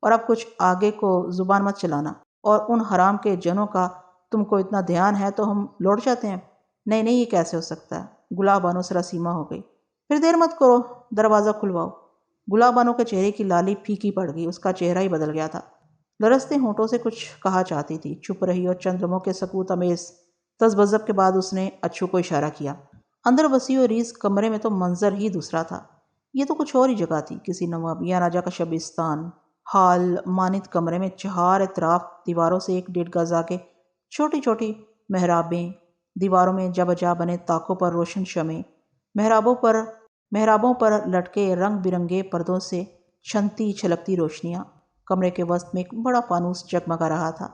اور اب کچھ آگے کو زبان مت چلانا، اور ان حرام کے جنوں کا تم کو اتنا دھیان ہے تو ہم لوٹ جاتے ہیں۔ نہیں نہیں، یہ کیسے ہو سکتا ہے؟ گلاب بانو سراسیما ہو گئی۔ پھر دیر مت کرو، دروازہ کھلواؤ۔ گلاب بانو کے چہرے کی لالی پھیکی پڑ گئی، اس کا چہرہ ہی بدل گیا تھا۔ لرزتے ہونٹوں سے کچھ کہا چاہتی تھی، چپ رہی، اور چند لمحوں کے سکوت امیز تذبذب کے بعد اس نے اچھو کو اشارہ کیا۔ اندر وسیع و ریز کمرے میں تو منظر ہی دوسرا تھا۔ یہ تو کچھ اور ہی جگہ تھی، کسی نواب یا راجا کا شبستان۔ ہال مانند کمرے میں چہار اطراف دیواروں سے 1.5 گز آگے چھوٹی چھوٹی محرابیں، دیواروں میں جا بجا بنے طاقوں پر روشن شمعیں، محرابوں پر لٹکے رنگ برنگے پردوں سے چھنتی چھلکتی روشنیاں۔ کمرے کے وسط میں ایک بڑا فانوس جگمگا رہا تھا،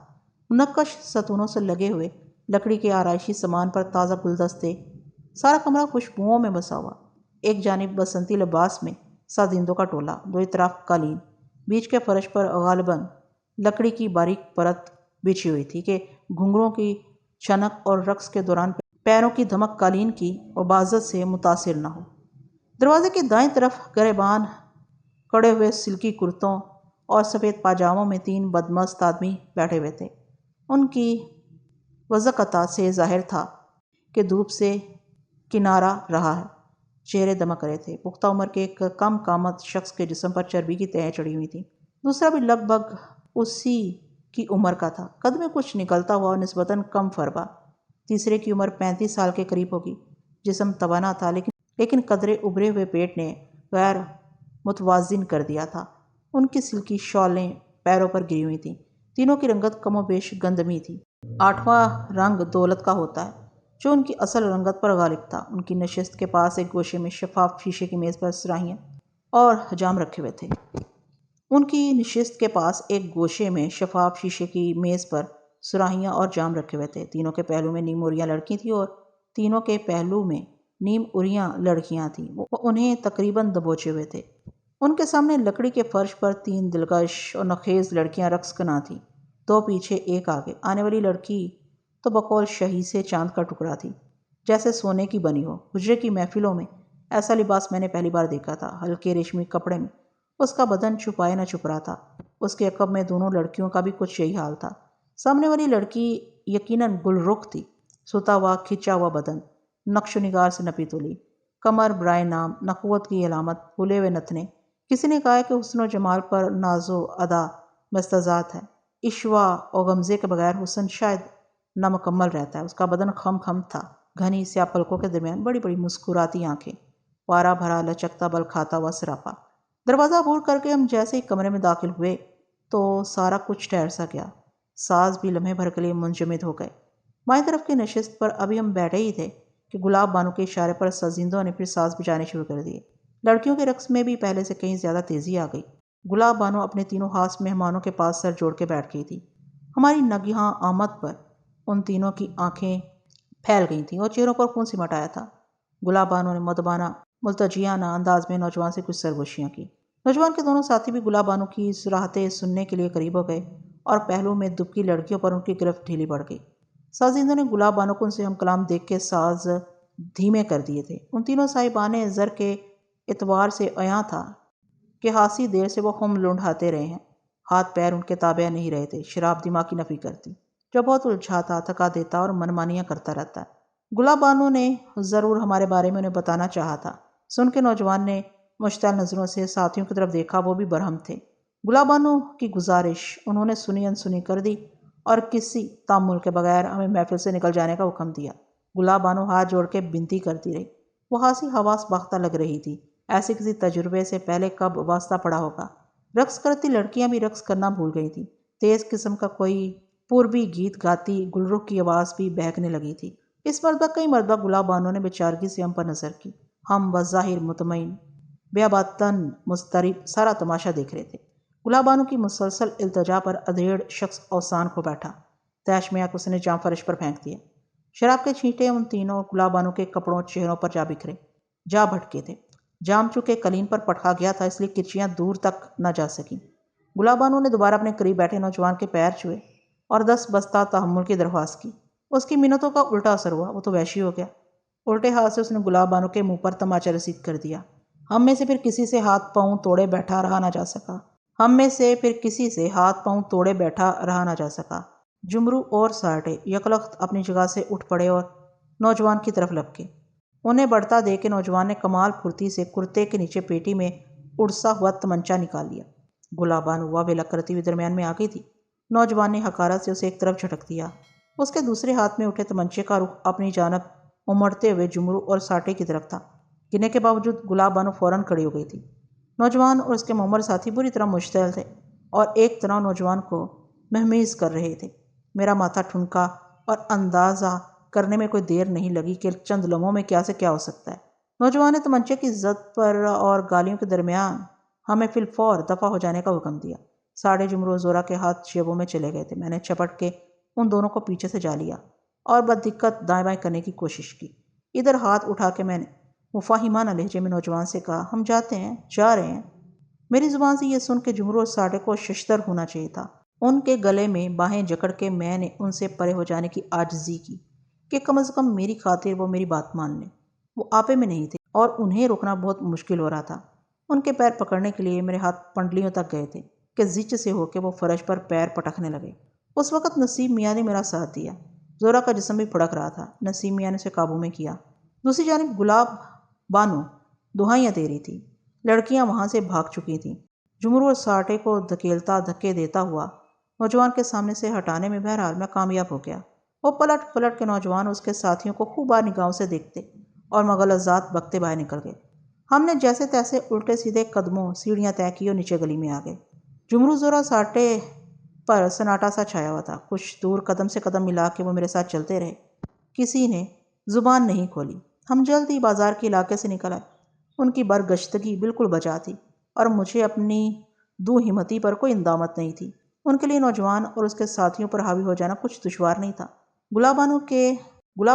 منقش ستونوں سے لگے ہوئے لکڑی کے آرائشی سامان پر تازہ گلدستے، سارا کمرہ خوشبوؤں میں بسا ہوا۔ ایک جانب بسنتی لباس میں سازندوں کا ٹولہ، دو اطراف قالین، بیچ کے فرش پر غالباً لکڑی کی باریک پرت بچھی ہوئی تھی کہ گھنگروں کی چھنک اور رقص کے دوران پیروں کی دھمک قالین کی عباظت سے متاثر نہ ہو۔ دروازے کی دائیں طرف گریبان کڑے ہوئے سلکی کرتوں اور سفید پاجاموں میں 3 بدمست آدمی بیٹھے ہوئے تھے۔ ان کی وضاقت سے ظاہر تھا کہ دھوپ سے کنارہ رہا ہے۔ چہرے دمک رہے تھے۔ پختہ عمر کے ایک کم قامت شخص کے جسم پر چربی کی تہیں چڑھی ہوئی تھیں، دوسرا بھی لگ بھگ اسی کی عمر کا تھا، قد میں کچھ نکلتا ہوا اور نسبتاً کم فربا، تیسرے کی عمر 35 سال کے قریب ہوگی۔ جسم توانا تھا، لیکن قدرے ابھرے ہوئے پیٹ نے غیر متوازن کر دیا تھا۔ ان کی سلکی شالیں پیروں پر گری ہوئی تھیں، تینوں کی رنگت کم و بیش گندمی تھی۔ 8واں رنگ دولت کا ہوتا ہے، جو ان کی اصل رنگت پر غالب تھا۔ ان کی نشست کے پاس ایک گوشے میں شفاف شیشے کی میز پر سراہیاں اور جام رکھے ہوئے تھے۔ ان کی نشست کے پاس ایک گوشے میں شفاف شیشے کی میز پر سراہیاں اور جام رکھے ہوئے تھے۔ تینوں کے پہلو میں نیم عریاں لڑکی تھیں اور تینوں کے پہلو میں نیم عریاں لڑکیاں تھیں، وہ انہیں تقریباً دبوچے ہوئے تھے۔ ان کے سامنے لکڑی کے فرش پر 3 دلکش اور نخیز لڑکیاں رقص کناں تھیں، 2 پیچھے 1 آگے۔ آنے والی لڑکی تو بقول شہی سے چاند کا ٹکڑا تھی، جیسے سونے کی بنی ہو۔ حجرے کی محفلوں میں ایسا لباس میں نے پہلی بار دیکھا تھا، ہلکے ریشمی کپڑے میں اس کا بدن چھپائے نہ چھپ رہا تھا۔ اس کے عقب میں دونوں لڑکیوں کا بھی کچھ یہی حال تھا۔ سامنے والی لڑکی یقیناً گل رخ تھی، ستا ہوا کھچا ہوا بدن، نقش و نگار سے نپی تلی، کمر برائے نام، نخوت کی علامت، پھولے ہوئے نتنے۔ کسی نے کہا ہے کہ حسن و جمال پر ناز و ادا مستضاد ہے، عشوہ و غمزے کے بغیر حسن شاید نامکمل رہتا ہے۔ اس کا بدن خم خم تھا، گھنی سیاہ پلکوں کے درمیان بڑی بڑی مسکراتی آنکھیں، پارا بھرا لچکتا بل کھاتا ہوا سراپا۔ دروازہ عبور کر کے ہم جیسے ہی کمرے میں داخل ہوئے تو سارا کچھ ٹھہر سا گیا، ساز بھی لمحے بھر کے لیے منجمد ہو گئے۔ بائیں طرف کی نشست پر ابھی ہم بیٹھے ہی تھے کہ گلاب بانو کے اشارے پر سازندوں نے پھر ساز بجانے شروع کر دیے۔ لڑکیوں کے رقص میں بھی پہلے سے کہیں زیادہ تیزی آ گئی۔ گلاب بانو اپنے تینوں خاص مہمانوں کے پاس سر جوڑ کے بیٹھ گئی تھی۔ ہماری ناگہاں آمد پر ان تینوں کی آنکھیں پھیل گئی تھیں اور چہروں پر خون سمٹ آیا تھا۔ گلاب بانو نے مدبانہ ملتجیانہ انداز میں نوجوان سے کچھ سرگوشیاں کی۔ نوجوان کے دونوں ساتھی بھی گلاب بانو کی صراحتیں سننے کے لیے قریب ہو گئے اور پہلو میں دبکی لڑکیوں پر ان کی گرفت ڈھیلی پڑ گئی۔ سازندوں نے گلاب بانو کو ان سے ہم کلام دیکھ کے ساز دھیمے کر دیے تھے۔ ان تینوں صاحبان زر کے اعتبار سے عیاں تھا کہ خاصی دیر سے وہ خم لنڈھاتے رہے ہیں، ہاتھ پیر ان کے تابع نہیں رہے تھے۔ شراب دماغ کی نفی کرتی، جو بہت الجھاتا، تھکا دیتا اور منمانیاں کرتا رہتا ہے۔ گلاب بانو نے ضرور ہمارے بارے میں انہیں بتانا چاہا تھا۔ سن کے نوجوان نے مشتعل نظروں سے ساتھیوں کی طرف دیکھا، وہ بھی برہم تھے۔ گلاب بانو کی گزارش انہوں نے سنی انسنی کر دی اور کسی تامل کے بغیر ہمیں محفل سے نکل جانے کا حکم دیا۔ گلاب بانو ہاتھ جوڑ کے بنتی کرتی رہی، وہ خاصی حواس باختہ لگ رہی تھی، ایسے کسی تجربے سے پہلے کب واسطہ پڑا ہوگا۔ رقص کرتی لڑکیاں بھی رقص کرنا بھول گئی تھیں، تیز قسم کا کوئی پوربی گیت گاتی گلرخ کی آواز بھی بہکنے لگی تھی۔ اس مرتبہ کئی مرتبہ گلاب بانو نے بیچارگی سے ہم پر نظر کی۔ ہم بظاہر مطمئن، بیاباطن مضطرب سارا تماشا دیکھ رہے تھے۔ گلاب بانو کی مسلسل التجا پر ادھیڑ شخص اوسان کھو بیٹھا، تیش میں آ کے اس نے جام فرش پر پھینک دیا۔ شراب کے چھینٹے ان تینوں اور گلاب بانو کے کپڑوں چہروں پر جا بھٹکے تھے۔ جام چونکہ قلین پر پٹکا گیا تھا، اس لیے کرچیاں دور تک نہ جا سکیں۔ گلاب بانو نے دوبارہ اپنے قریب بیٹھے نوجوان کے پیر چھوئے اور 10 بستہ تحمل کی درخواست کی۔ اس کی منتوں کا الٹا اثر ہوا، وہ تو وحشی ہو گیا۔ الٹے ہاتھ سے اس نے گلاب بانو کے منہ پر تماچا رسید کر دیا۔ ہم میں سے پھر کسی سے ہاتھ پاؤں توڑے بیٹھا رہا نہ جا سکا۔ ہم میں سے پھر کسی سے ہاتھ پاؤں توڑے بیٹھا رہا نہ جا سکا۔ جمرو اور سارٹے یکلخت اپنی جگہ سے اٹھ پڑے اور نوجوان کی طرف لپکے۔ انہیں بڑھتا دیکھ کے نوجوان نے کمال پھرتی سے کرتے کے نیچے پیٹی میں اڑسا ہوا تمنچا نکال لیا۔ گلاب بانو واویلا کرتی ہوئی درمیان میں آ گئی تھی۔ نوجوان نے حقارت سے اسے ایک طرف جھٹک دیا۔ اس کے دوسرے ہاتھ میں اٹھے تمنچے کا رخ اپنی جانب امڑتے ہوئے جمرو اور ساٹے کی طرف تھا۔ گرنے کے باوجود گلاب بانو فوراً کھڑی ہو گئی تھی۔ نوجوان اور اس کے معمر ساتھی بری طرح مشتعل تھے اور ایک طرح نوجوان کو مہمیز کر رہے تھے۔ میرا ماتھا ٹھنکا اور اندازہ کرنے میں کوئی دیر نہیں لگی کہ چند لمحوں میں کیا سے کیا ہو سکتا ہے۔ نوجوان نے تمنچے کی زد پر اور گالیوں کے درمیان ہمیں فی الفور دفع ہو جانے کا حکم دیا۔ ساڑھے جمرو اور زورا کے ہاتھ جیبوں میں چلے گئے تھے۔ میں نے چھپٹ کے ان دونوں کو پیچھے سے جا لیا اور بددقت دائیں بائیں کرنے کی کوشش کی۔ ادھر ہاتھ اٹھا کے میں نے مفاہمانہ لہجے میں نوجوان سے کہا، ہم جاتے ہیں، جا رہے ہیں۔ میری زبان سے یہ سن کے جمرو اور ساڑھے کو ششدر ہونا چاہیے تھا۔ ان کے گلے میں باہیں جکڑ کے میں نے ان سے پرے ہو جانے کی عاجزی کی کہ کم از کم میری خاطر وہ میری بات مان لیں۔ وہ آپے میں نہیں تھے اور انہیں روکنا بہت مشکل ہو رہا تھا۔ ان کے پیر پکڑنے کے لیے میرے ہاتھ پنڈلیوں تک گئے تھے کہ زچ سے ہو کے وہ فرش پر پیر پٹکنے لگے۔ اس وقت نسیم میاں نے میرا ساتھ دیا۔ زورا کا جسم بھی پھڑک رہا تھا۔ نسیم میاں نے اسے قابو میں کیا۔ دوسری جانب گلاب بانو دہائیاں دے رہی تھی۔ لڑکیاں وہاں سے بھاگ چکی تھیں۔ جمرو اور ساٹے کو دھکیلتا دھکے دیتا ہوا نوجوان کے سامنے سے ہٹانے میں بہرحال میں کامیاب ہو گیا۔ وہ پلٹ پلٹ کے نوجوان اور اس کے ساتھیوں کو خوب بار نگاہوں سے دیکھتے اور مغلطات بکتے باہر نکل گئے۔ ہم نے جیسے تیسے الٹے سیدھے قدموں سیڑھیاں طے کی اور نیچے گلی میں آ گئے۔ جمرو زورا ساٹے پر سناٹا سا چھایا ہوا تھا۔ کچھ دور قدم سے قدم ملا کے وہ میرے ساتھ چلتے رہے۔ کسی نے زبان نہیں کھولی۔ ہم جلد ہی بازار کے علاقے سے نکل آئے۔ ان کی برگشتگی بالکل بجا تھی اور مجھے اپنی دو ہمتی پر کوئی اندامت نہیں تھی۔ ان کے لیے نوجوان اور اس کے ساتھیوں پر حاوی ہو جانا کچھ دشوار نہیں تھا۔ گلاب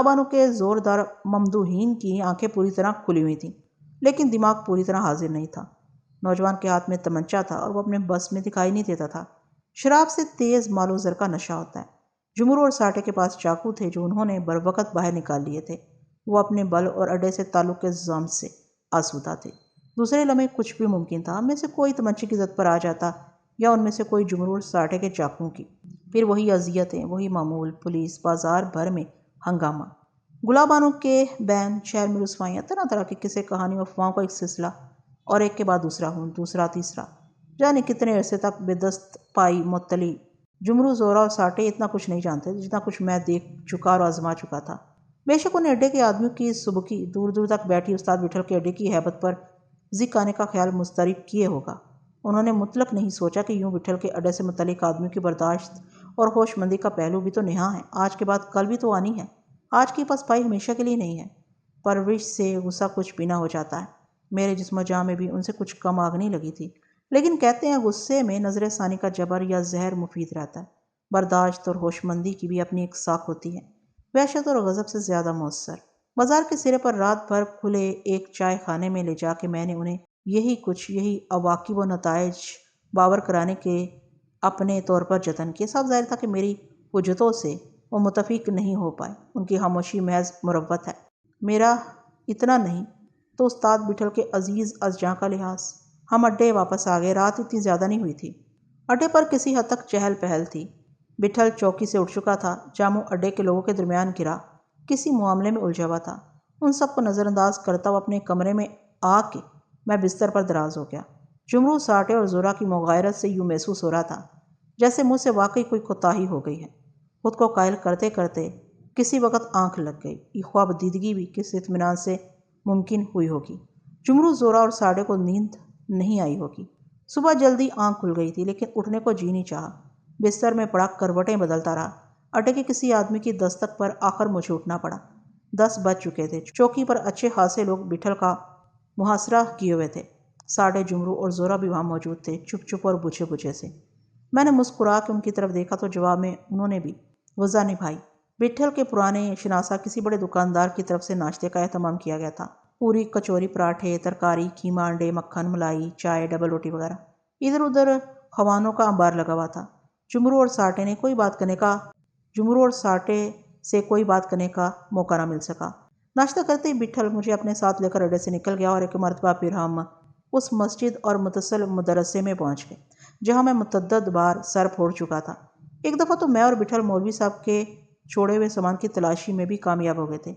بانو کے زوردار ممدوحین کی آنکھیں پوری طرح کھلی ہوئی تھیں لیکن دماغ پوری طرح حاضر نہیں تھا۔ نوجوان کے ہاتھ میں تمنچا تھا اور وہ اپنے بس میں دکھائی نہیں دیتا تھا۔ شراب سے تیز مال و زر کا نشہ ہوتا ہے۔ جمرو اور ساٹے کے پاس چاقو تھے جو انہوں نے بروقت باہر نکال لیے تھے۔ وہ اپنے بل اور اڈے سے تعلق کے ضم سے آسودہ تھے۔ دوسرے لمحے کچھ بھی ممکن تھا۔ ہم میں سے کوئی تمنچے کی زد پر آ جاتا یا ان میں سے کوئی جمرو اور ساٹے کے چاقوؤں کی۔ پھر وہی اذیتیں، وہی معمول، پولیس، بازار بھر میں ہنگامہ، گلاب بانو کے بین، شہر میں رسوائیاں، طرح طرح کے قصے کہانیوں افواہوں کا ایک سلسلہ، اور ایک کے بعد دوسرا ہوں، دوسرا تیسرا، جانے کتنے عرصے تک بے دست پائی معطلی۔ جمرو، زورا اور ساٹے اتنا کچھ نہیں جانتے تھے جتنا کچھ میں دیکھ چکا اور آزما چکا تھا۔ بے شک انہیں اڈے کے آدمیوں کی سبکی، دور دور تک بیٹھی استاد وٹھل کے اڈے کی ہیبت پر ذک آنے کا خیال مضطرب کیے ہوگا۔ انہوں نے مطلق نہیں سوچا کہ یوں وٹھل کے اڈے سے متعلق آدمیوں کی برداشت اور ہوش مندی کا پہلو بھی تو نہاں ہے۔ آج کے بعد کل بھی تو آنی ہے۔ آج کی پسپائی ہمیشہ کے لیے نہیں ہے۔ پرورش سے غصہ کچھ پینا ہو جاتا ہے۔ میرے جسم و جاں میں بھی ان سے کچھ کم آگ نہیں لگی تھی، لیکن کہتے ہیں غصے میں نظر ثانی کا جبر یا زہر مفید رہتا ہے۔ برداشت اور ہوش مندی کی بھی اپنی ایک ساکھ ہوتی ہے، وحشت اور غضب سے زیادہ مؤثر۔ بازار کے سرے پر رات بھر کھلے ایک چائے خانے میں لے جا کے میں نے انہیں یہی عواقب و نتائج باور کرانے کے اپنے طور پر جتن کیے۔ صاف ظاہر تھا کہ میری حجتوں سے وہ متفق نہیں ہو پائے۔ ان کی خاموشی محض مروت ہے، میرا اتنا نہیں تو استاد وٹھل کے عزیز از جاں کا لحاظ۔ ہم اڈے واپس آ گئے۔ رات اتنی زیادہ نہیں ہوئی تھی۔ اڈے پر کسی حد تک چہل پہل تھی۔ وٹھل چوکی سے اٹھ چکا تھا۔ جامو اڈے کے لوگوں کے درمیان گرا کسی معاملے میں الجھا ہوا تھا۔ ان سب کو نظر انداز کرتا ہوا اپنے کمرے میں آ کے میں بستر پر دراز ہو گیا۔ جمرو، ساٹے اور زورا کی مغایرت سے یوں محسوس ہو رہا تھا جیسے مجھ سے واقعی کوئی کوتاہی ہو گئی ہے۔ خود کو قائل کرتے کرتے کسی وقت آنکھ لگ گئی۔ یہ خواب دیدگی بھی کس اطمینان سے ممکن ہوئی ہوگی۔ جمرو، زورا اور ساٹے کو نیند نہیں آئی ہوگی۔ صبح جلدی آنکھ کھل گئی تھی لیکن اٹھنے کو جی نہیں چاہا۔ بستر میں پڑا کروٹیں بدلتا رہا۔ اڈے کے کسی آدمی کی دستک پر آخر مجھے اٹھنا پڑا۔ 10 بج چکے تھے۔ چوکی پر اچھے خاصے لوگ وٹھل کا محاصرہ کیے ہوئے تھے۔ ساٹے، جمرو اور زورا بھی وہاں موجود تھے، چپ چپ اور بجھے بجھے سے۔ میں نے مسکرا کے ان کی طرف دیکھا تو جواب میں انہوں نے بھی وضع نبھائی۔ وٹھل کے پرانے شناسا کسی بڑے دکاندار کی طرف سے ناشتے کا اہتمام کیا گیا تھا۔ پوری، کچوری، پراٹھے، ترکاری، کیما، انڈے، مکھن، ملائی، چائے، ڈبل روٹی وغیرہ۔ ادھر ادھر خوانوں کا انبار لگا ہوا تھا۔ جمرو اور ساٹے سے کوئی بات کرنے کا موقع نہ مل سکا۔ ناشتہ کرتے ہی وٹھل مجھے اپنے ساتھ لے کر اڈے سے نکل گیا اور ایک مرتبہ پھر ہم اس مسجد اور متصل مدرسے میں پہنچ گئے جہاں میں متعدد بار سر پھوڑ چکا تھا۔ ایک دفعہ تو میں اور بٹھل مولوی صاحب کے چھوڑے ہوئے سامان کی تلاشی میں بھی کامیاب ہو گئے تھے۔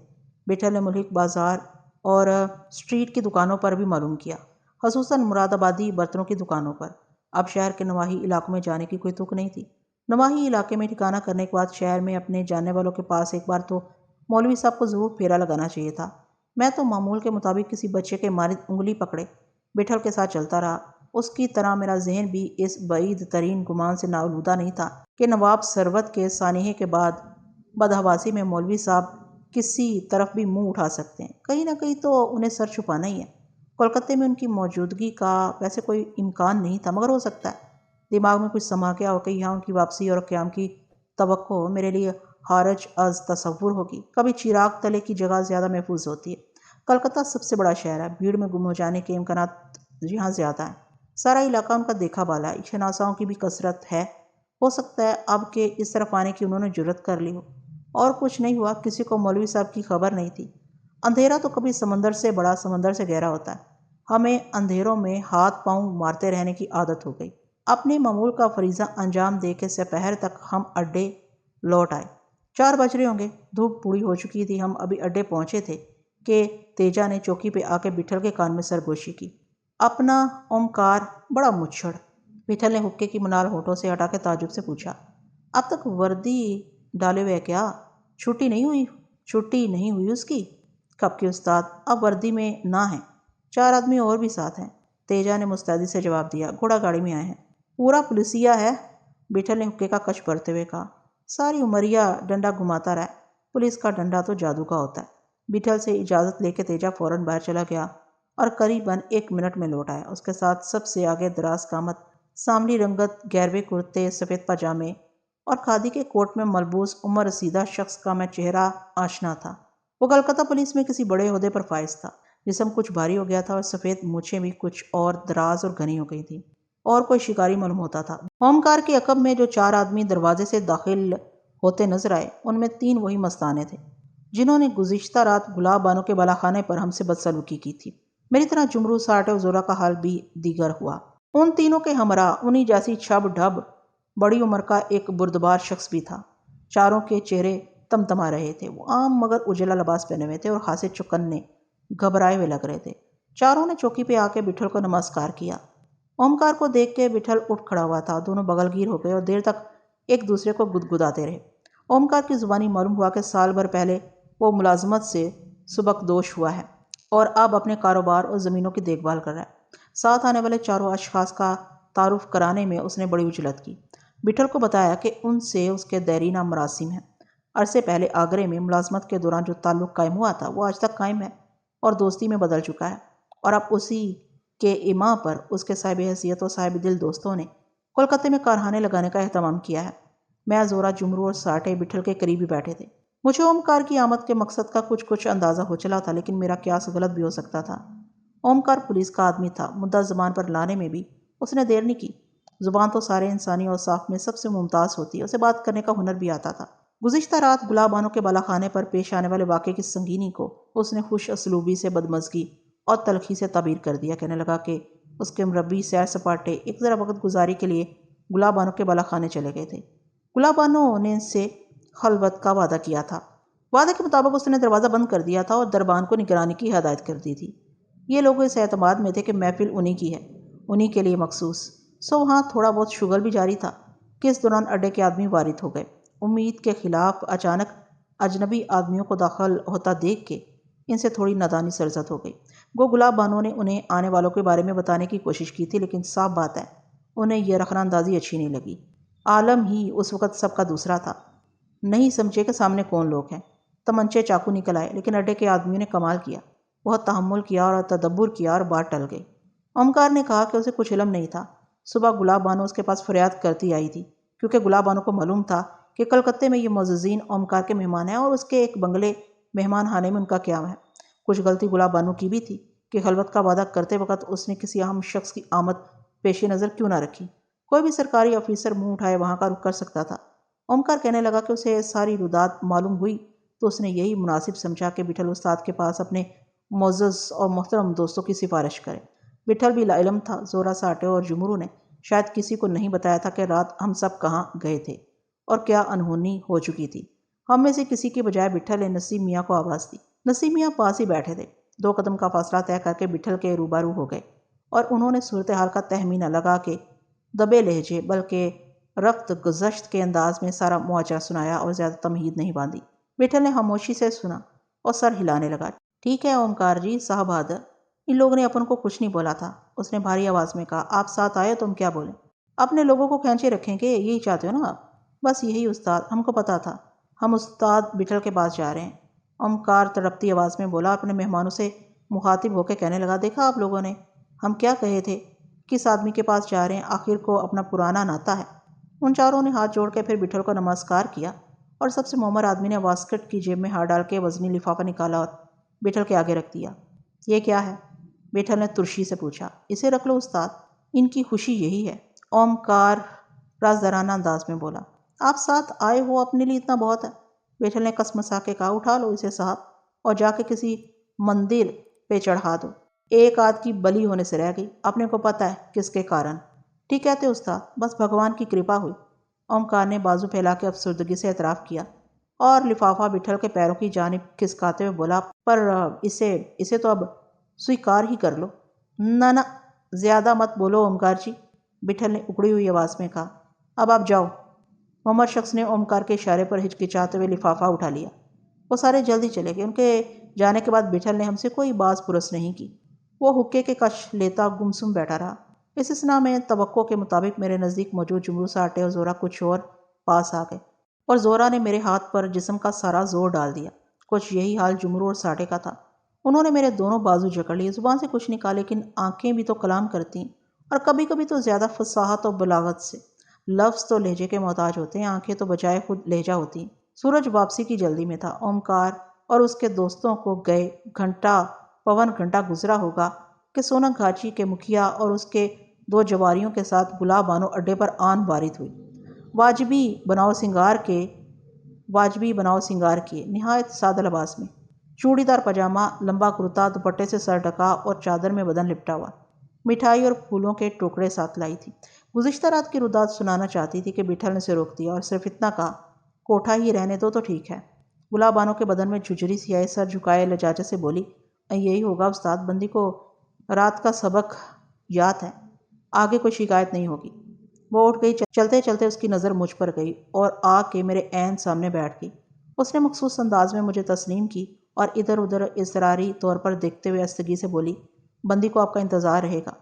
بٹھل نے ملک بازار اور اسٹریٹ کی دکانوں پر بھی معلوم کیا، خصوصاً مراد آبادی برتنوں کی دکانوں پر۔ اب شہر کے نواحی علاقوں میں جانے کی کوئی تک نہیں تھی۔ نواحی علاقے میں ٹھکانہ کرنے کے بعد شہر میں اپنے جاننے والوں کے پاس ایک بار تو مولوی صاحب کو ضرور پھیرا لگانا چاہیے تھا۔ میں تو معمول کے مطابق کسی بچے کے مانند انگلی پکڑے بٹھل کے ساتھ چلتا رہا۔ اس کی طرح میرا ذہن بھی اس بعید ترین گمان سے ناآلودہ نہیں تھا کہ نواب ثروت کے سانحے کے بعد بدحواسی میں مولوی صاحب کسی طرف بھی منہ اٹھا سکتے ہیں۔ کہیں نہ کہیں تو انہیں سر چھپانا ہی ہے۔ کولکتے میں ان کی موجودگی کا ویسے کوئی امکان نہیں تھا، مگر ہو سکتا ہے دماغ میں کچھ سما گیا ہو کہ یہاں ان کی واپسی اور قیام کی توقع میرے لیے خارج از تصور ہوگی۔ کبھی چراغ تلے کی جگہ زیادہ محفوظ ہوتی ہے۔ کلکتہ سب سے بڑا شہر ہے، بھیڑ میں گم ہو جانے کے امکانات یہاں زیادہ ہیں۔ سارا علاقہ ان کا دیکھا بالا ہے، شناساؤں کی بھی کثرت ہے۔ ہو سکتا ہے اب کہ اس طرف آنے کی انہوں نے جرت کر لی ہو۔ اور کچھ نہیں ہوا، کسی کو مولوی صاحب کی خبر نہیں تھی۔ اندھیرا تو کبھی سمندر سے بڑا، سمندر سے گہرا ہوتا ہے۔ ہمیں اندھیروں میں ہاتھ پاؤں مارتے رہنے کی عادت ہو گئی۔ اپنے معمول کا فریضہ انجام دے کے سپہر تک ہم اڈے لوٹ آئے۔ 4 بج رہے ہوں گے، دھوپ پوری ہو چکی تھی۔ ہم ابھی اڈے پہنچے تھے کہ تیجا نے چوکی پہ آ کے بٹھل کے کان میں سرگوشی کی۔ اپنا اومکار بڑا مچھڑ۔ بٹھل نے حقے کی منال ہونٹوں سے ہٹا کے تعجب سے پوچھا، اب تک وردی ڈالے ہوئے کیا؟ چھٹی نہیں ہوئی؟ چھٹی نہیں ہوئی اس کی؟ کب کی استاد، اب وردی میں نہ ہیں، 4 آدمی اور بھی ساتھ ہیں۔ تیجا نے مستعدی سے جواب دیا، گھوڑا گاڑی میں آئے ہیں۔ پورا پولیسیہ ہے؟ بٹھل نے حقے کا کش بھرتے ہوئے کہا۔ ساری عمریہ ڈنڈا گھماتا رہے، پولیس کا ڈنڈا تو جادو کا ہوتا ہے۔ بٹھل سے اجازت لے کے تیجا فوراً باہر چلا گیا اور قریباً 1 منٹ میں لوٹ آیا۔ اس کے ساتھ سب سے آگے دراز قامت، سانولی رنگت گہروے کرتے، سفید پاجامے اور کھادی کے کوٹ میں ملبوس عمر رسیدہ شخص کا میں چہرہ آشنا تھا۔ وہ کلکتہ پولیس میں کسی بڑے عہدے پر فائز تھا۔ جسم کچھ بھاری ہو گیا تھا اور سفید مونچھیں بھی کچھ اور دراز اور گھنی ہو گئی تھیں، اور کوئی شکاری معلوم ہوتا تھا۔ اومکار کے عقب میں جو 4 آدمی دروازے سے داخل ہوتے نظر آئے، ان میں 3 وہی مستانے تھے جنہوں نے گزشتہ رات گلاب بانو کے بالا خانے پر ہم سے بدسلوکی کی تھی۔ میری طرح جمرو، ساٹھے اور زورا کا حال بھی دیگر ہوا۔ ان تینوں کے ہمراہ انہی جیسی چھب ڈھب بڑی عمر کا ایک بردبار شخص بھی تھا۔ چاروں کے چہرے تمتما رہے تھے۔ وہ عام مگر اجلا لباس پہنے ہوئے تھے اور خاصے چوکنے، گھبرائے ہوئے لگ رہے تھے۔ چاروں نے چوکی پہ آ کے بٹھل کو نمسکار کیا۔ اومکار کو دیکھ کے بٹھل اٹھ کھڑا ہوا تھا۔ دونوں بغل گیر ہو گئے اور دیر تک ایک دوسرے کو گدگداتے رہے۔ اومکار کی زبانی معلوم ہوا کہ سال بھر پہلے وہ ملازمت سے سبکدوش ہوا ہے اور اب اپنے کاروبار اور زمینوں کی دیکھ بھال کر رہا ہے۔ ساتھ آنے والے چاروں اشخاص کا تعارف کرانے میں اس نے بڑی اجلت کی۔ بٹھل کو بتایا کہ ان سے اس کے دیرینہ مراسم ہیں۔ عرصے پہلے آگرے میں ملازمت کے دوران جو تعلق قائم ہوا تھا وہ آج تک قائم ہے اور دوستی میں بدل چکا ہے، اور اب اسی کے ایما پر اس کے صاحب حیثیت اور صاحب دل دوستوں نے کولکتے میں کارخانے لگانے کا اہتمام کیا ہے۔ میں، زورا، جمرو اور ساٹھے بٹھل کے قریب ہی بیٹھے تھے۔ مجھے اومکار کی آمد کے مقصد کا کچھ اندازہ ہو چلا تھا، لیکن میرا قیاس غلط بھی ہو سکتا تھا۔ اومکار پولیس کا آدمی تھا، مدعا زبان پر لانے میں بھی اس نے دیر نہیں کی۔ زبان تو سارے انسانی اوصاف میں سب سے ممتاز ہوتی ہے، اسے بات کرنے کا ہنر بھی آتا تھا۔ گزشتہ رات گلاب بانو کے بالا خانے پر پیش آنے والے واقعے کی سنگینی کو اس نے خوش اسلوبی سے بدمزگی اور تلخی سے تعبیر کر دیا۔ کہنے لگا کہ اس کے مربی سیر سپاٹے ایک ذرا وقت گزاری کے لیے گلاب بانو کے بالا خانے چلے گئے تھے۔ گلاب بانو نے ان سے خلوت کا وعدہ کیا تھا۔ وعدے کے مطابق اس نے دروازہ بند کر دیا تھا اور دربان کو نگرانی کی ہدایت کر دی تھی۔ یہ لوگ اس اعتماد میں تھے کہ محفل انہی کی ہے، انہی کے لیے مخصوص۔ سو وہاں تھوڑا بہت شغل بھی جاری تھا کہ اس دوران اڈے کے آدمی وارد ہو گئے۔ امید کے خلاف اچانک اجنبی آدمیوں کو داخل ہوتا دیکھ کے ان سے تھوڑی نادانی سرزد ہو گئی۔ گو گلاب بانو نے انہیں آنے والوں کے بارے میں بتانے کی کوشش کی تھی، لیکن صاف بات ہے انہیں یہ رخنہ اندازی اچھی نہیں لگی۔ عالم ہی اس وقت سب کا دوسرا تھا، نہیں سمجھے کہ سامنے کون لوگ ہیں۔ تمنچے چاقو نکل آئے، لیکن اڈے کے آدمیوں نے کمال کیا، بہت تحمل کیا اور تدبر کیا اور بات ٹل گئی۔ اومکار نے کہا کہ اسے کچھ علم نہیں تھا۔ صبح گلاب بانو اس کے پاس فریاد کرتی آئی تھی، کیونکہ گلاب بانو کو معلوم تھا کہ کلکتے میں یہ معززین اومکار کے مہمان ہیں اور اس کے ایک بنگلے مہمان خانے میں ان کا قیام ہے۔ کچھ غلطی گلاب بانو کی بھی تھی کہ خلوت کا وعدہ کرتے وقت اس نے کسی اہم شخص کی آمد پیش نظر کیوں نہ رکھی۔ کوئی بھی سرکاری آفیسر منہ اٹھائے وہاں کا رخ کر سکتا تھا۔ اومکار کہنے لگا کہ اسے ساری رودات معلوم ہوئی تو اس نے یہی مناسب سمجھا کہ بٹھل استاد کے پاس اپنے معزز اور محترم دوستوں کی سفارش کرے۔ بٹھل بھی لاعلم تھا۔ زورا، ساٹے اور جمرو نے شاید کسی کو نہیں بتایا تھا کہ رات ہم سب کہاں گئے تھے اور کیا انہونی ہو چکی تھی۔ ہم میں سے کسی کے بجائے بٹھل نے نسیم میاں کو آواز دی۔ نسیم میاں پاس ہی بیٹھے تھے۔ 2 قدم کا فاصلہ طے کر کے بٹھل کے روبارو ہو گئے اور انہوں نے صورتحال کا تخمینہ لگا کے دبے لہجے بلکہ رخت گزشت کے انداز میں سارا مواجہ سنایا اور زیادہ تمہید نہیں باندھی۔ بٹھل نے خاموشی سے سنا اور سر ہلانے لگا۔ ٹھیک ہے اومکار جی صاحب حاضر، ان لوگوں نے اپن کو کچھ نہیں بولا تھا۔ اس نے بھاری آواز میں کہا، آپ ساتھ آئے تو ہم کیا بولیں؟ اپنے لوگوں کو کھینچے رکھیں گے، یہی چاہتے ہو نا آپ؟ بس یہی استاد، ہم کو پتا تھا۔ ہم استاد بٹھل کے پاس جا رہے ہیں۔ اومکار تڑپتی آواز میں بولا، اپنے مہمانوں سے مخاطب ہو کے کہنے لگا، دیکھا آپ لوگوں نے، ہم کیا کہے تھے، کس آدمی کے پاس جا رہے ہیں، آخر کو اپنا پرانا ناتا ہے۔ ان چاروں نے ہاتھ جوڑ کے پھر بٹھل کو نمسکار کیا اور سب سے معمر آدمی نے واسکٹ کی جیب میں ہاتھ ڈال کے وزنی لفافہ نکالا اور بٹھل کے آگے رکھ دیا۔ یہ کیا ہے؟ بٹھل نے ترشی سے پوچھا۔ اسے رکھ لو استاد، ان کی خوشی یہی ہے، اومکار رازدارانہ انداز میں بولا۔ آپ ساتھ آئے ہو اپنے لیے اتنا بہت ہے، بٹھل نے کسمسا کے کہا۔ اٹھا لو اسے صاحب اور جا کے کسی مندر پہ چڑھا دو، ایک آدھ کی بلی ہونے سے رہ گئی، اپنے کو پتہ ہے کس کے کارن۔ ٹھیک کہتے استاد، بس بھگوان کی کرپا ہوئی۔ اومکار نے بازو پھیلا کے افسردگی سے اعتراف کیا اور لفافہ بٹھل کے پیروں کی جانب کھسکاتے ہوئے بولا، پر اسے تو اب سویکار ہی کر لو۔ نہ زیادہ مت بولو اومکار جی، بٹھل نے اکڑی ہوئی آواز میں کہا۔ اب آپ جاؤ۔ معمر شخص نے اومکار کے اشارے پر ہچکچاتے ہوئے لفافہ اٹھا لیا۔ وہ سارے جلدی چلے گئے۔ ان کے جانے کے بعد بٹھل نے ہم سے کوئی باز پرس نہیں کی۔ وہ حقے کے کش لیتا گمسم بیٹھا رہا۔ اس اثناء میں توقع کے مطابق میرے نزدیک موجود جمرو، ساٹے اور زورا کچھ اور پاس آ گئے اور زورا نے میرے ہاتھ پر جسم کا سارا زور ڈال دیا۔ کچھ یہی حال جمرو اور ساٹے کا تھا۔ انہوں نے میرے دونوں بازو جکڑ لیے، زبان سے کچھ نکالے لیکن آنکھیں بھی تو کلام کرتی ہیں، اور کبھی کبھی تو زیادہ فصاحت اور بلاغت سے۔ لفظ تو لہجے کے محتاج ہوتے ہیں، آنکھیں تو بجائے خود لہجہ ہوتی ہیں۔ سورج واپسی کی جلدی میں تھا۔ اومکار اور اس کے دوستوں کو گئے پون گھنٹہ گزرا ہوگا کہ سونک گھاچی کے مکھیا اور اس کے 2 جواریوں کے ساتھ گلاب بانو اڈے پر آن وارد ہوئی، واجبی بناؤ سنگار کیے، نہایت سادہ لباس میں، چوڑی دار پاجامہ، لمبا کرتا، دوپٹے سے سر ڈھکا اور چادر میں بدن لپٹا ہوا، مٹھائی اور پھولوں کے ٹوکرے ساتھ لائی تھی۔ گزشتہ رات کی رودات سنانا چاہتی تھی کہ بٹھل نے اسے روک دیا اور صرف اتنا کہا، کوٹھا ہی رہنے دو تو ٹھیک ہے۔ گلاب بانو کے بدن میں جھجری سی آئی، سر جھکائے لجاجت سے بولی، یہی ہوگا استاد، بندی کو رات کا سبق یاد ہے، آگے کوئی شکایت نہیں ہوگی۔ وہ اٹھ گئی، چلتے چلتے اس کی نظر مجھ پر گئی اور آ کے میرے عین سامنے بیٹھ گئی۔ اس نے مخصوص انداز میں مجھے تسلیم کی اور ادھر ادھر اضطراری طور پر دیکھتے ہوئے آہستگی سے بولی، بندی کو آپ کا انتظار رہے گا۔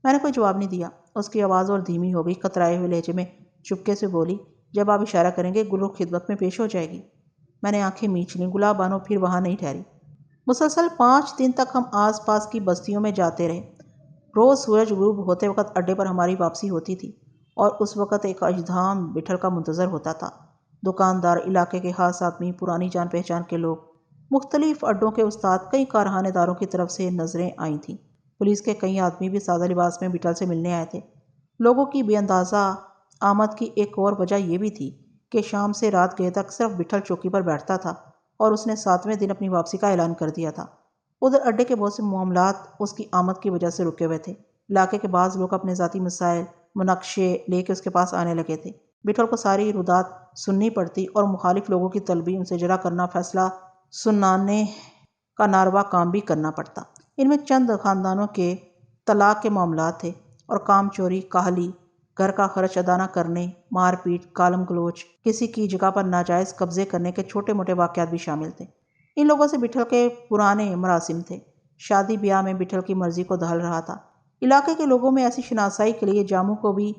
میں نے کوئی جواب نہیں دیا۔ اس کی آواز اور دھیمی ہو گئی، کترائے ہوئے لہجے میں چپکے سے بولی، جب آپ اشارہ کریں گے گل خدمت میں پیش ہو جائے گی۔ میں نے آنکھیں میچ لیں۔ گلاب بانو پھر وہاں نہیں ٹھہری۔ مسلسل 5 دن تک ہم آس پاس کی بستیوں میں جاتے رہے۔ روز سورج غروب ہوتے وقت اڈے پر ہماری واپسی ہوتی تھی اور اس وقت ایک اژدھام بٹھل کا منتظر ہوتا تھا۔ دکاندار، علاقے کے خاص آدمی، پرانی جان پہچان کے لوگ، مختلف اڈوں کے استاد، کئی کارخانے داروں کی طرف سے نظریں آئی تھیں۔ پولیس کے کئی آدمی بھی سادہ لباس میں بٹھل سے ملنے آئے تھے۔ لوگوں کی بے اندازہ آمد کی ایک اور وجہ یہ بھی تھی کہ شام سے رات گئے تک صرف بٹھل چوکی پر بیٹھتا تھا اور اس نے 7ویں دن اپنی واپسی کا اعلان کر دیا تھا۔ ادھر اڈے کے بہت سے معاملات اس کی آمد کی وجہ سے رکے ہوئے تھے۔ علاقے کے بعض لوگ اپنے ذاتی مسائل، مناقشے لے کے اس کے پاس آنے لگے تھے۔ بٹھل کو ساری رودات سننی پڑتی اور مخالف لوگوں کی طلبی، ان سے جرا کرنا، فیصلہ سنانے کا ناروا کام بھی کرنا پڑتا۔ ان میں چند خاندانوں کے طلاق کے معاملات تھے اور کام چوری، کاہلی، گھر کا خرچ ادا نہ کرنے، مار پیٹ، گالم گلوچ، کسی کی جگہ پر ناجائز قبضے کرنے کے چھوٹے موٹے واقعات بھی شامل تھے۔ ان لوگوں سے بٹھل کے پرانے مراسم تھے۔ شادی بیاہ میں بٹھل کی مرضی کو دہل رہا تھا۔ علاقے کے لوگوں میں ایسی شناسائی کے لیے جاموں کو بھی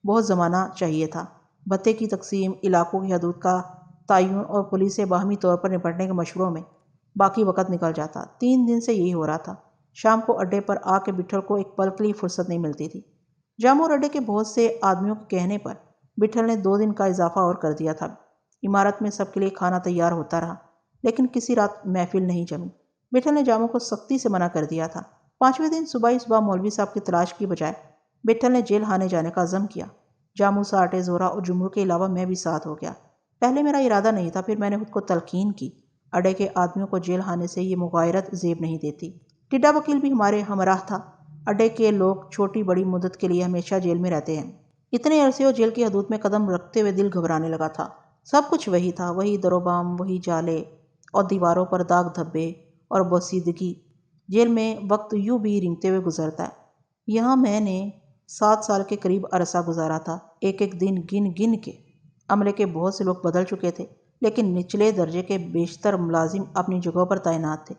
بہت زمانہ چاہیے تھا۔ بھتے کی تقسیم، علاقوں کی حدود کا تعین اور پولیس سے باہمی طور پر نپٹنے کے مشوروں میں باقی وقت نکل جاتا۔ 3 دن سے یہی ہو رہا تھا۔ شام کو اڈے پر آ کے بٹھل کو ایک پل کے لیے فرصت نہیں ملتی تھی۔ جاموں اور اڈے کے بہت سے آدمیوں کے کہنے پر بٹھل نے 2 دن کا اضافہ اور کر دیا تھا۔ عمارت میں سب کے لیے کھانا تیار ہوتا رہا، لیکن کسی رات محفل نہیں جمی۔ بٹھل نے جاموں کو سختی سے منع کر دیا تھا۔ 5ویں دن صبح ہی صبح مولوی صاحب کی تلاش کی بجائے بٹھل نے جیل خانے جانے کا عزم کیا۔ جاموں، ساٹے، زورا اور جمرو کے علاوہ میں بھی ساتھ ہو گیا۔ پہلے میرا ارادہ نہیں تھا، پھر میں نے خود کو تلقین کی، اڈے کے آدمیوں کو جیل خانے سے یہ مغایرت زیب نہیں دیتی۔ ٹڈا وکیل بھی ہمارے ہمراہ تھا۔ اڈے کے لوگ چھوٹی بڑی مدت کے لیے ہمیشہ جیل میں رہتے ہیں۔ اتنے عرصے اور جیل کی حدود میں قدم رکھتے ہوئے دل گھبرانے لگا تھا۔ سب کچھ وہی تھا، وہی در و بام، وہی جالے اور دیواروں پر داغ دھبے اور بوسیدگی۔ جیل میں وقت یوں بھی رنگتے ہوئے گزرتا ہے۔ یہاں میں نے 7 سال کے قریب عرصہ گزارا تھا، ایک ایک دن گن گن کے۔ عملے کے بہت سے لوگ بدل چکے تھے، لیکن نچلے درجے کے بیشتر ملازم اپنی جگہوں پر تعینات تھے۔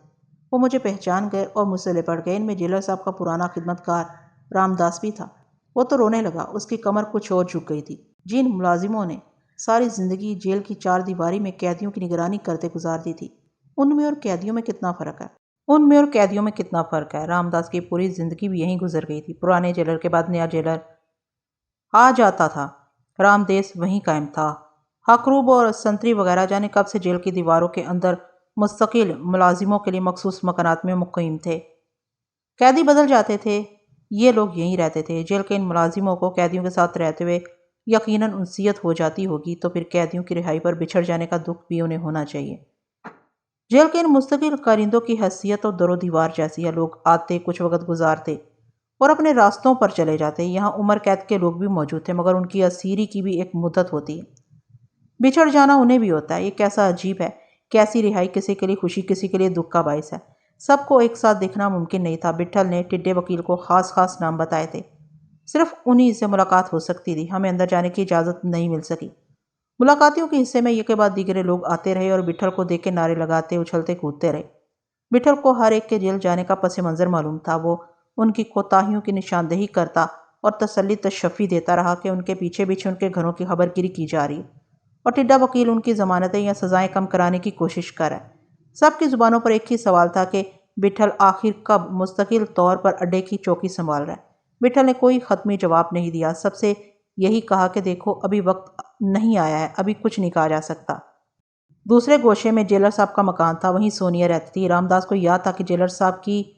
وہ مجھے پہچان گئے اور مجھ سے لپٹ گئے۔ ان میں جیلر صاحب کا پرانا خدمتگار رام داس بھی تھا۔ وہ تو رونے لگا، اس کی کمر کچھ اور جھک گئی تھی۔ جن ملازموں نے ساری زندگی جیل کی 4 دیواری میں قیدیوں کی نگرانی کرتے گزار دی تھی، ان میں اور قیدیوں میں کتنا فرق ہے۔ رام داس کی پوری زندگی بھی یہیں گزر گئی تھی۔ پرانے جیلر کے بعد نیا جیلر آ جاتا تھا، رام دیس وہیں قائم تھا۔ حقروب اور سنتری وغیرہ جانے کب سے جیل کی دیواروں کے اندر مستقل ملازموں کے لیے مخصوص مکانات میں مقیم تھے۔ قیدی بدل جاتے تھے، یہ لوگ یہیں رہتے تھے۔ جیل کے ان ملازموں کو قیدیوں کے ساتھ رہتے ہوئے یقیناً انسیت ہو جاتی ہوگی، تو پھر قیدیوں کی رہائی پر بچھڑ جانے کا دکھ بھی انہیں ہونا چاہیے۔ جیل کے ان مستقل کارندوں کی حیثیت اور در و دیوار جیسی ہے۔ لوگ آتے، کچھ وقت گزارتے اور اپنے راستوں پر چلے جاتے۔ یہاں عمر قید کے لوگ بھی موجود تھے، مگر ان کی اسیری کی بھی ایک مدت ہوتی ہے۔ بچھڑ جانا انہیں بھی ہوتا ہے۔ یہ کیسا عجیب ہے کہ ایسی رہائی کسی کے لیے خوشی، کسی کے لیے دکھ کا باعث ہے۔ سب کو ایک ساتھ دیکھنا ممکن نہیں تھا۔ بٹھل نے ٹڈے وکیل کو خاص نام بتائے تھے۔ صرف انہی سے ملاقات ہو سکتی تھی، ہمیں اندر جانے کی اجازت نہیں مل سکی۔ ملاقاتیوں کے حصے میں یہ کے بعد دیگرے لوگ آتے رہے اور بٹھل کو دیکھ کے نعرے لگاتے، اچھلتے کودتے رہے۔ بٹھل کو ہر ایک کے جیل جانے کا پس منظر معلوم تھا۔ وہ ان کی کوتاہیوں کی نشاندہی کرتا اور تسلی تشفی دیتا رہا کہ ان کے پیچھے ان کے گھروں کی خبر گیری کی جا رہی اور ٹڈا وکیل ان کی ضمانتیں یا سزائیں کم کرانے کی کوشش کر رہا ہے۔ سب کی زبانوں پر ایک ہی سوال تھا کہ بٹھل آخر کب مستقل طور پر اڈے کی چوکی سنبھال رہا ہے۔ بٹھل نے کوئی حتمی جواب نہیں دیا، سب سے یہی کہا کہ دیکھو ابھی وقت نہیں آیا ہے، ابھی کچھ نہیں کہا جا سکتا۔ دوسرے گوشے میں جیلر صاحب کا مکان تھا، وہیں سونیا رہتی تھی۔ رام داس کو یاد تھا کہ جیلر صاحب کی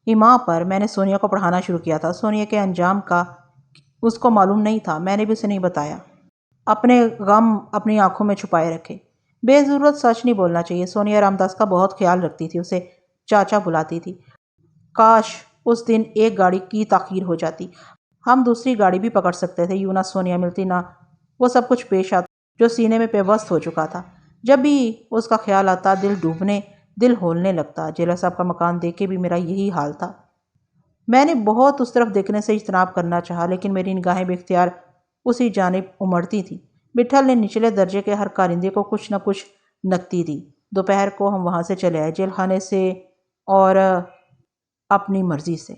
ایما پر میں نے سونیا کو پڑھانا شروع کیا تھا۔ سونیا کے انجام کا اس کو معلوم نہیں تھا، میں نے بھی اسے نہیں بتایا۔ اپنے غم اپنی آنکھوں میں چھپائے رکھے۔ بے ضرورت سچ نہیں بولنا چاہیے۔ سونیا رام داس کا بہت خیال رکھتی تھی، اسے چاچا بلاتی تھی۔ کاش اس دن ایک گاڑی کی تاخیر ہو جاتی، ہم دوسری گاڑی بھی پکڑ سکتے تھے۔ یوں نہ سونیا ملتی، نہ وہ سب کچھ پیش آتا جو سینے میں پیوست ہو چکا تھا۔ جب بھی اس کا خیال آتا دل ہولنے لگتا۔ جیلر صاحب کا مکان دیکھ کے بھی میرا یہی حال تھا۔ میں نے بہت اس طرف دیکھنے سے اجتناب کرنا چاہا، لیکن میری نگاہیں بے اختیار اسی جانب امڑتی تھیں۔ بٹھل نے نچلے درجے کے ہر کارندے کو کچھ نہ کچھ نکتی دی۔ دوپہر کو ہم وہاں سے چلے آئے، جیل خانے سے اور اپنی مرضی سے۔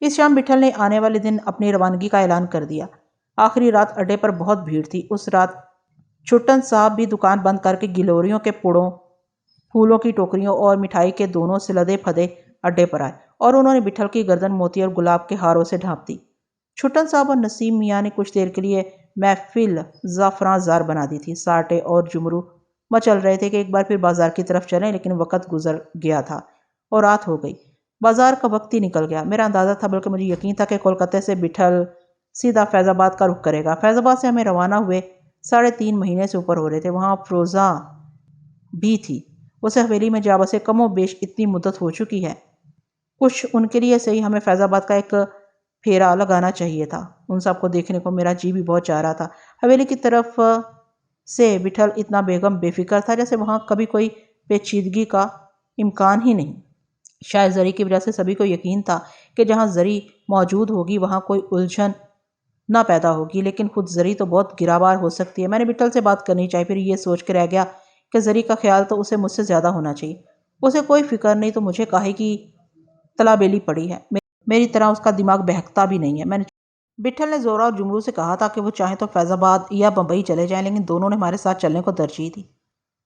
اس شام بٹھل نے آنے والے دن اپنی روانگی کا اعلان کر دیا۔ آخری رات اڈے پر بہت بھیڑ تھی۔ اس رات چھٹن صاحب بھی دکان بند کر کے گلوریوں کے پڑوں، پھولوں کی ٹوکریوں اور مٹھائی کے دونوں سے لدے پھدے اڈے پر آئے، اور انہوں نے بٹھل کی گردن موتی اور گلاب کے ہاروں سے ڈھانپ دی۔ چھٹن صاحب اور نسیم میاں نے کچھ دیر کے لیے محفل زعفراں زار بنا دی تھی۔ ساٹے اور جمرو مچل رہے تھے کہ ایک بار پھر بازار کی طرف چلیں، لیکن وقت گزر گیا تھا اور رات ہو گئی۔ بازار کا وقت ہی نکل گیا۔ میرا اندازہ تھا، بلکہ مجھے یقین تھا کہ کولکتہ سے بٹھل سیدھا فیض آباد کا رخ کرے گا۔ فیض آباد سے ہمیں روانہ ہوئے 3.5 مہینے سے اوپر ہو رہے تھے۔ وہاں افروزہ بھی تھی، اسے حویلی میں جا بسے کم و بیش اتنی مدت ہو چکی ہے۔ کچھ ان کے لیے صحیح ہمیں فیض آباد کا ایک پھیرا لگانا چاہیے تھا۔ ان سب کو دیکھنے کو میرا جی بھی بہت چاہ رہا تھا۔ حویلی کی طرف سے بٹھل اتنا بے غم بے فکر تھا جیسے وہاں کبھی کوئی پیچیدگی کا امکان ہی نہیں۔ شاید زری کی وجہ سے سبھی کو یقین تھا کہ جہاں زری موجود ہوگی وہاں کوئی الجھن نہ پیدا ہوگی، لیکن خود زری تو بہت گراوار ہو سکتی ہے۔ میں نے بٹھل سے بات کرنی چاہی، پھر یہ سوچ کے رہ گیا کہ زری کا خیال تو اسے مجھ سے زیادہ ہونا چاہیے۔ اسے کوئی فکر نہیں تو مجھے کاہے کی تلابیلی پڑی ہے؟ میری طرح اس کا دماغ بہکتا بھی نہیں ہے۔ بٹھل نے زورا اور جمرو سے کہا تھا کہ وہ چاہیں تو فیض آباد یا بمبئی چلے جائیں، لیکن دونوں نے ہمارے ساتھ چلنے کو ترجیح دی۔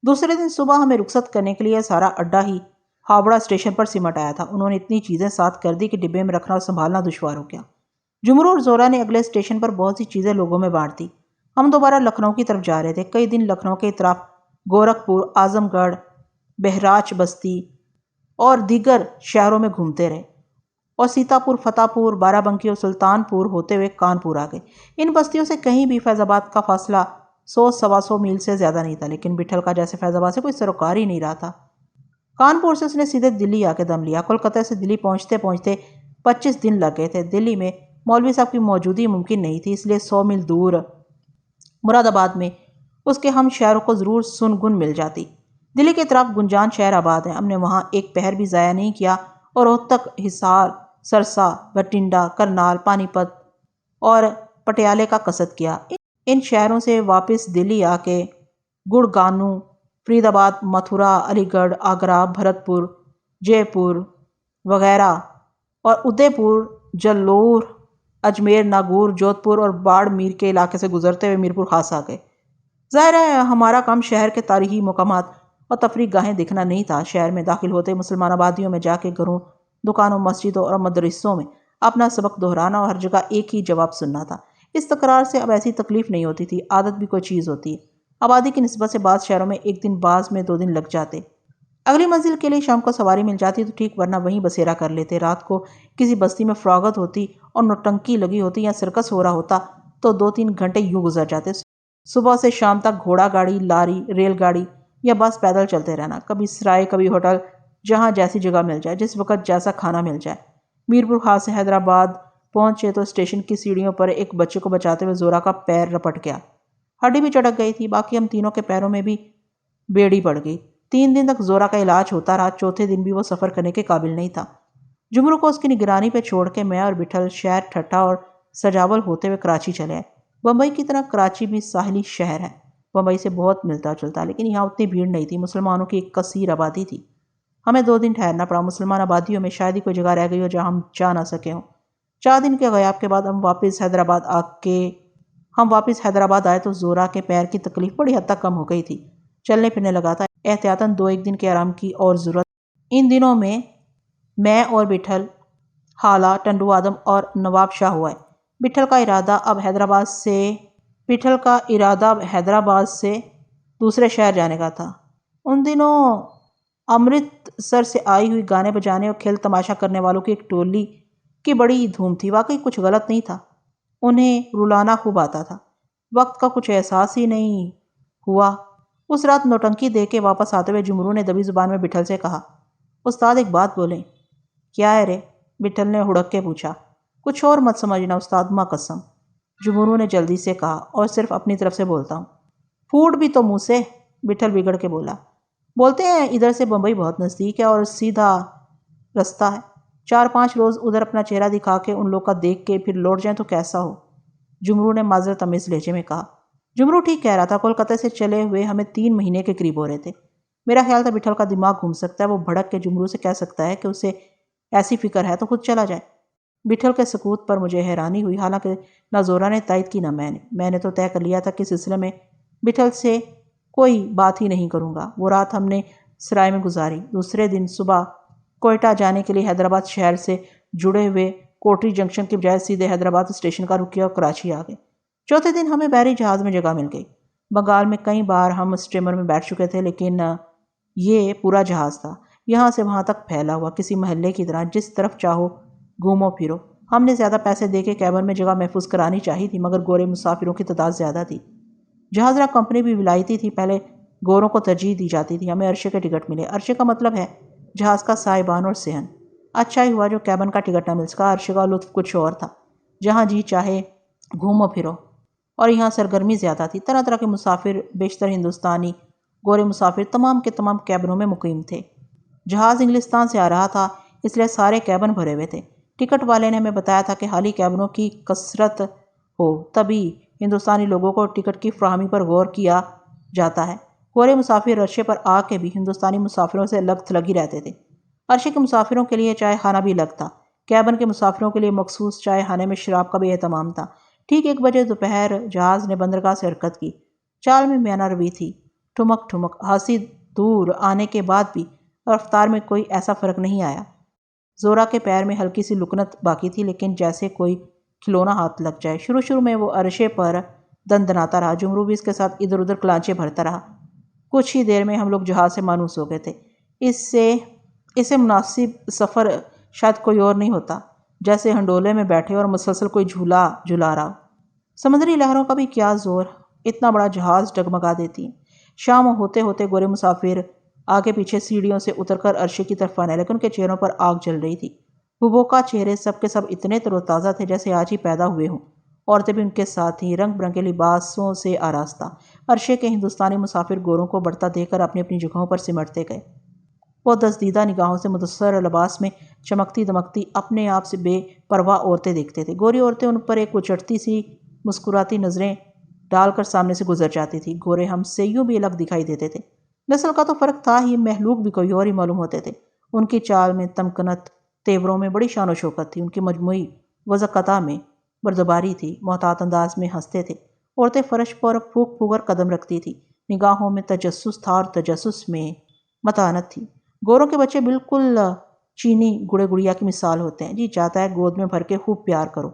دوسرے دن صبح ہمیں رخصت کرنے کے لیے سارا اڈا ہی ہاوڑہ اسٹیشن پر سمٹ آیا تھا۔ انہوں نے اتنی چیزیں ساتھ کر دی کہ ڈبے میں رکھنا اور سنبھالنا دشوار ہو گیا۔ جمرو اور زورا نے اگلے اسٹیشن پر بہت سی چیزیں لوگوں میں بانٹ دی۔ ہم دوبارہ لکھنؤ کی طرف جا رہے تھے۔ کئی دن لکھنؤ کے اطراف گورکھپور، اعظم گڑھ، بہراچ بستی اور دیگر شہروں میں گھومتے رہے اور سیتا پور، فتح پور، بارہ بنکی اور سلطان پور ہوتے ہوئے کانپور آ گئے۔ ان بستیوں سے کہیں بھی فیض آباد کا فاصلہ 100-125 میل سے زیادہ نہیں تھا، لیکن بٹھل کا جیسے فیض آباد سے کوئی سروکار ہی نہیں رہا تھا۔ کانپور سے اس نے سیدھے دلی آ کے دم لیا۔ کولکتہ سے دلی پہنچتے پہنچتے 25 دن لگ گئے تھے۔ دلی میں مولوی صاحب کی موجودگی ممکن نہیں تھی، اس لیے 100 میل دور مراد آباد میں اس کے ہم شہروں کو ضرور سن گن مل جاتی۔ دلی کے اطراف گنجان شہر آباد ہے، ہم نے وہاں ایک پہر بھی ضائع نہیں کیا اور روہتک، حصار، سرسا، بٹھنڈا، کرنال، پانی پت اور پٹیالے کا قصد کیا۔ ان شہروں سے واپس دلی آ کے گڑگانو، فرید آباد، متھرا، علی گڑھ، آگرہ، بھرت پور، جے پور وغیرہ اور ادے پور، جلور، اجمیر، ناگور، جودھ پور اور باڑ میر کے علاقے سے گزرتے ہوئے میرپور خاص آ گئے۔ ظاہر ہے ہمارا کام شہر کے تاریخی مقامات اور تفریح گاہیں دکھنا نہیں تھا۔ شہر میں داخل ہوتے مسلمان آبادیوں میں جا کے گھروں، دکانوں، مسجدوں اور مدرسوں میں اپنا سبق دہرانا اور ہر جگہ ایک ہی جواب سننا تھا۔ اس تکرار سے اب ایسی تکلیف نہیں ہوتی تھی، عادت بھی کوئی چیز ہوتی ہے۔ آبادی کی نسبت سے بعض شہروں میں ایک دن، بعض میں 2 دن لگ جاتے۔ اگلی منزل کے لیے شام کو سواری مل جاتی تو ٹھیک، ورنہ وہیں بسیرا کر لیتے۔ رات کو کسی بستی میں فراغت ہوتی اور نوٹنکی لگی ہوتی یا سرکس ہو رہا ہوتا تو 2-3 گھنٹے یوں گزر جاتے۔ صبح سے شام تک گھوڑا گاڑی، لاری، ریل گاڑی یا بس پیدل چلتے رہنا، کبھی سرائے، کبھی ہوٹل، جہاں جیسی جگہ مل جائے، جس وقت جیسا کھانا مل جائے۔ میرپور خاص سے حیدرآباد پہنچے تو اسٹیشن کی سیڑھیوں پر ایک بچے کو بچاتے ہوئے زورا کا پیر رپٹ گیا، ہڈی بھی چڑک گئی تھی، باقی ہم تینوں کے پیروں میں بھی بیڑی پڑ گئی۔ 3 دن تک زورا کا علاج ہوتا رہا، چوتھے دن بھی وہ سفر کرنے کے قابل نہیں تھا۔ جمرو کو اس کی نگرانی پہ چھوڑ کے میں اور بٹھل شہر ٹھٹھا اور سجاول ہوتے ہوئے کراچی چلے آئے۔ بمبئی کی طرح کراچی بھی ساحلی شہر ہے، بمبئی سے بہت ملتا جلتا، لیکن یہاں اتنی بھیڑ نہیں تھی، مسلمانوں کی ایک کثیر آبادی تھی۔ ہمیں 2 دن ٹھہرنا پڑا، مسلمان آبادیوں میں شاید ہی کوئی جگہ رہ گئی ہو جہاں ہم جا نہ سکے ہوں۔ 4 دن کے غیاب کے بعد ہم واپس حیدرآباد آئے تو زورا کے پیر کی تکلیف بڑی حد تک کم ہو گئی تھی، چلنے پھرنے لگا تھا۔ احتیاطاً 2-1 دن کے آرام کی اور ضرورت۔ ان دنوں میں اور بٹھل، حالہ، ٹنڈو آدم اور نواب شاہ ہوئے۔ بٹھل کا ارادہ اب حیدرآباد سے دوسرے شہر جانے کا تھا۔ ان دنوں امرتسر سے آئی ہوئی گانے بجانے اور کھیل تماشا کرنے والوں کی ایک ٹولی کی بڑی دھوم تھی۔ واقعی کچھ غلط نہیں تھا، انہیں رلانا خوب آتا تھا، وقت کا کچھ احساس ہی نہیں ہوا۔ اس رات نوٹنکی دے کے واپس آتے ہوئے جمرو نے دبی زبان میں بٹھل سے کہا، استاد ایک بات بولیں؟ کیا ہے رے؟ بٹھل نے ہڑک کے پوچھا۔ کچھ اور مت سمجھنا استاد، ماں قسم، جمرو نے جلدی سے کہا، اور صرف اپنی طرف سے بولتا ہوں۔ پھوٹ بھی تو منہ سے، بٹھل بگڑ کے بولا۔ بولتے ہیں ادھر سے بمبئی بہت نزدیک ہے اور سیدھا رستہ ہے، 4-5 روز ادھر اپنا چہرہ دکھا کے ان لوگ کا دیکھ کے پھر لوٹ جائیں تو کیسا ہو؟ جمرو نے معذرت آمیز لہجے میں کہا۔ جمرو ٹھیک کہہ رہا تھا، کولکتہ سے چلے ہوئے ہمیں 3 مہینے کے قریب ہو رہے تھے۔ میرا خیال تھا بٹھل کا دماغ گھوم سکتا ہے، وہ بھڑک کے جمرو سے کہہ سکتا ہے کہ اسے ایسی فکر ہے تو خود چلا جائے۔ بٹھل کے سکوت پر مجھے حیرانی ہوئی، حالانکہ نہ زورا نے تائید کی نہ میں نے تو طے کر لیا تھا کہ اس سلسلے میں بٹھل سے کوئی بات ہی نہیں کروں گا۔ وہ رات ہم نے سرائے میں گزاری۔ دوسرے دن صبح کوئٹہ جانے کے لیے حیدرآباد شہر سے جڑے ہوئے کوٹری جنکشن کے بجائے سیدھے حیدرآباد اسٹیشن کا رک کیا اور کراچی آ گئے۔ چوتھے دن ہمیں بحری جہاز میں جگہ مل گئی۔ بنگال میں کئی بار ہم اسٹیمر میں بیٹھ چکے تھے، لیکن یہ پورا جہاز تھا، یہاں سے وہاں تک پھیلا ہوا، کسی محلے کی طرح، جس طرف چاہو گھومو پھرو۔ ہم نے زیادہ پیسے دے کے کیبن میں جگہ محفوظ کرانی چاہی تھی، مگر گورے مسافروں کی تعداد زیادہ تھی۔ جہاز راہ کمپنی بھی ولایتی تھی، پہلے گوروں کو ترجیح دی جاتی تھی۔ ہمیں عرصے کے ٹکٹ ملے۔ عرصے کا مطلب ہے جہاز کا صاحبان اور صحن۔ اچھا ہی ہوا جو کیبن کا ٹکٹ نہ مل سکا، عرصے کا لطف کچھ اور تھا، جہاں جی چاہے گھومو پھرو، اور یہاں سرگرمی زیادہ تھی۔ طرح طرح کے مسافر، بیشتر ہندوستانی، گورے مسافر تمام کے تمام کیبنوں میں مقیم تھے۔ جہاز انگلستان سے آ رہا تھا، اس لیے سارے کیبن بھرے ہوئے تھے۔ ٹکٹ والے نے ہمیں بتایا تھا کہ خالی کیبنوں کی کثرت ہو تبھی ہندوستانی لوگوں کو ٹکٹ کی فراہمی پر غور کیا جاتا ہے۔ گورے مسافر عرصے پر آ کے بھی ہندوستانی مسافروں سے الگ تھلگ ہی رہتے تھے۔ عرصے کے مسافروں کے لیے چائے خانہ بھی الگ تھا۔ کیبن کے مسافروں کے لیے مخصوص چائے خانے میں شراب کا بھی اہتمام تھا۔ ٹھیک 1 بجے دوپہر جہاز نے بندرگاہ سے حرکت کی۔ چال میں میانہ روی تھی، ٹھمک ٹھمک۔ خاصی دور آنے کے بعد بھی رفتار میں کوئی ایسا فرق نہیں آیا۔ زورا کے پیر میں ہلکی سی لکنت باقی تھی، لیکن جیسے کوئی کھلونا ہاتھ لگ جائے۔ شروع میں وہ عرصے پر دندناتا رہا، جمرو بھی اس کے ساتھ ادھر ادھر کلانچے بھرتا رہا۔ کچھ ہی دیر میں ہم لوگ جہاز سے مانوس ہو گئے تھے۔ اس سے مناسب سفر شاید کوئی اور نہیں ہوتا، جیسے ہنڈولے میں بیٹھے اور مسلسل کوئی جھولا جھلا رہا ہو۔ سمندری لہروں کا بھی کیا زور، اتنا بڑا جہاز ڈگمگا دیتی ہیں۔ شام ہوتے ہوتے گورے مسافر آگے پیچھے سیڑھیوں سے اتر کر عرصے کی طرف آنے لگے، ان کے چہروں پر آگ جل رہی تھی۔ حبوکا چہرے سب کے سب اتنے تر و تازہ تھے جیسے آج ہی پیدا ہوئے ہوں۔ عورتیں بھی ان کے ساتھ ہی رنگ برنگے لباسوں سے آراستہ۔ عرصے کے ہندوستانی مسافر گوروں کو بڑھتا دیکھ کر اپنی اپنی جگہوں پر سمٹتے گئے۔ وہ دزدیدہ نگاہوں سے مدثر لباس میں چمکتی دمکتی اپنے آپ سے بے پرواہ عورتیں دیکھتے تھے۔ گوری عورتیں ان پر ایک اچٹتی سی مسکراتی نظریں ڈال کر سامنے سے گزر جاتی تھی۔ گورے ہم سے یوں بھی الگ دکھائی دیتے تھے۔ نسل کا تو فرق تھا ہی، محلوق بھی کوئی اور ہی معلوم ہوتے تھے۔ ان کی چال میں تمکنت، تیوروں میں بڑی شان و شوکت تھی۔ ان کی مجموعی وضعقطع میں بردباری تھی۔ محتاط انداز میں ہنستے تھے۔ عورتیں فرش پر پھونک پھونک کر قدم رکھتی تھی۔ نگاہوں میں تجسس تھا اور تجسس میں متانت تھی۔ گوروں کے بچے بالکل چینی گڑے گڑیا کی مثال ہوتے ہیں۔ جی چاہتا ہے گود میں بھر کے خوب پیار کرو۔